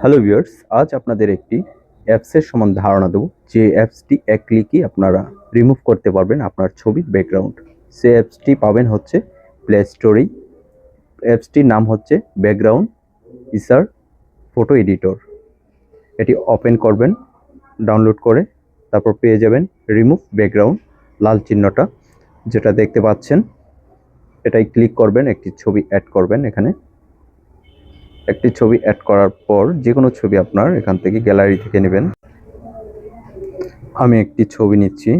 Hello viewers, আজ আপনাদের একটি অ্যাপসের সম্বন্ধে ধারণা দেব। যে অ্যাপসটি এক ক্লিকই আপনারা রিমুভ করতে পারবেন আপনার ছবির ব্যাকগ্রাউন্ড। সে অ্যাপসটি পাবেন হচ্ছে প্লে স্টোরেই। অ্যাপসটির নাম হচ্ছে ব্যাকগ্রাউন্ড ইসার ফটো এডিটর। এটি ওপেন করবেন ডাউনলোড করে, তারপর পেয়ে যাবেন রিমুভ ব্যাকগ্রাউন্ড লাল চিহ্নটা যেটা দেখতে পাচ্ছেন। এটাই ক্লিক করবেন, একটি ছবি অ্যাড করবেন। এখানে একটি ছবি অ্যাড করার পর যে কোনো ছবি আপনার এখান থেকে গ্যালারি থেকে নেবেন। আমি একটি ছবি নিচ্ছি।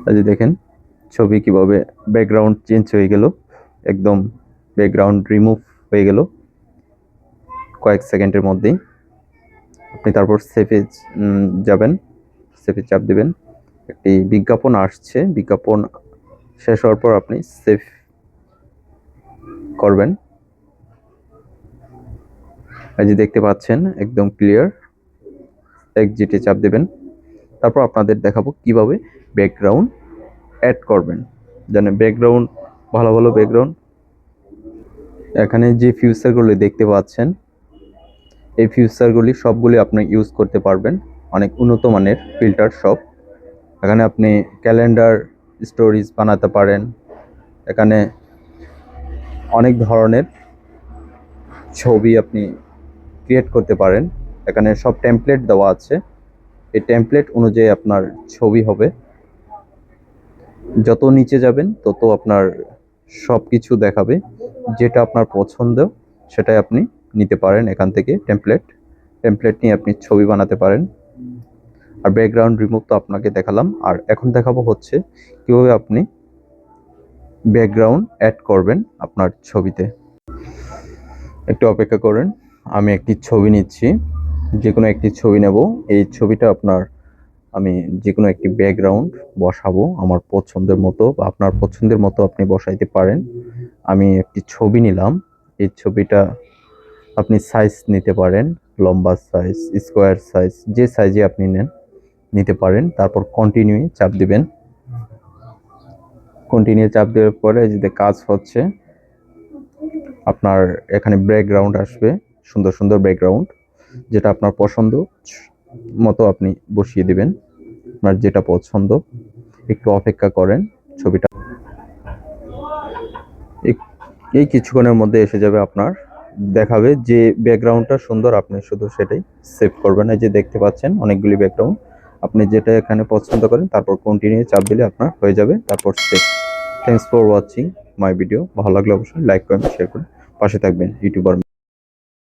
এই যে দেখেন ছবি কিভাবে ব্যাকগ্রাউন্ড চেঞ্জ হয়ে গেল, একদম ব্যাকগ্রাউন্ড রিমুভ হয়ে গেল কয়েক সেকেন্ডের মধ্যেই। আপনি তারপর সেভে যাবেন, সেভে চাপ দিবেন। একটি বিজ্ঞাপন আসছে, বিজ্ঞাপন শেষ হওয়ার পর আপনি সেভ করবেন। এই যে দেখতে পাচ্ছেন একদম ক্লিয়ার। এক্সিটে চাপ দেবেন। তারপর আপনাদের দেখাবো কিভাবে ব্যাকগ্রাউন্ড অ্যাড করবেন। জানেন ব্যাকগ্রাউন্ড, ভালো ভালো ব্যাকগ্রাউন্ড এখানে যে ফিচারগুলো দেখতে পাচ্ছেন, এই ফিচারগুলি সবগুলি আপনি ইউজ করতে পারবেন। অনেক উন্নত মানের ফিল্টার সব। এখানে আপনি ক্যালেন্ডার স্টোরিজ বানাতে পারেন। এখানে অনেক ধরনের ছবি আপনি ক্রিয়েট করতে পারেন। এখানে সব টেমপ্লেট দেওয়া আছে। এই টেমপ্লেট অনুযায়ী আপনার ছবি হবে। যত নিচে যাবেন তত আপনার সব কিছু দেখাবে। যেটা আপনার পছন্দ সেটাই আপনি নিতে পারেন এখান থেকে। টেমপ্লেট নিয়ে আপনি ছবি বানাতে পারেন। আর ব্যাকগ্রাউন্ড রিমুভ তো আপনাকে দেখালাম। আর এখন দেখাবো হচ্ছে কিভাবে আপনি ব্যাকগ্রাউন্ড অ্যাড করবেন আপনার ছবিতে। একটু অপেক্ষা করেন, আমি একটি ছবি নিচ্ছি, যে কোনো একটি ছবি নেব। এই ছবিটা আমি যে কোনো একটি ব্যাকগ্রাউন্ড বসাবো আমার পছন্দের মতো, বা আপনার পছন্দের মতো আপনি বসাইতে পারেন। আমি একটি ছবি নিলাম। এই ছবিটা আপনি সাইজ নিতে পারেন, লম্বা সাইজ, স্কোয়ার সাইজ, যে সাইজে আপনি নিতে পারেন। তারপর কন্টিনিউ চাপ দিবেন। কন্টিনিউ চাপ দেওয়ার পরে যদি কাজ হচ্ছে, আপনার এখানে ব্যাকগ্রাউন্ড আসবে, সুন্দর সুন্দর ব্যাকগ্রাউন্ড, যেটা আপনার পছন্দ মতো আপনি বসিয়ে দিবেন, আপনার যেটা পছন্দ। একটু অপেক্ষা করেন, ছবিটা এই কিছুক্ষণের মধ্যে এসে যাবে। আপনার দেখাবে যে ব্যাকগ্রাউন্ডটা সুন্দর, আপনি শুধু সেটাই সেভ করবেন। এই যে দেখতে পাচ্ছেন অনেকগুলি ব্যাকগ্রাউন্ড, আপনি যেটা এখানে পছন্দ করেন তারপর কন্টিনিউ চাপ দিলে আপনার হয়ে যাবে। তারপর save. Thanks for watching my video. ভালো লাগলে অবশ্যই লাইক করেন, শেয়ার করেন, পাশে থাকবেন ইউটিউবার।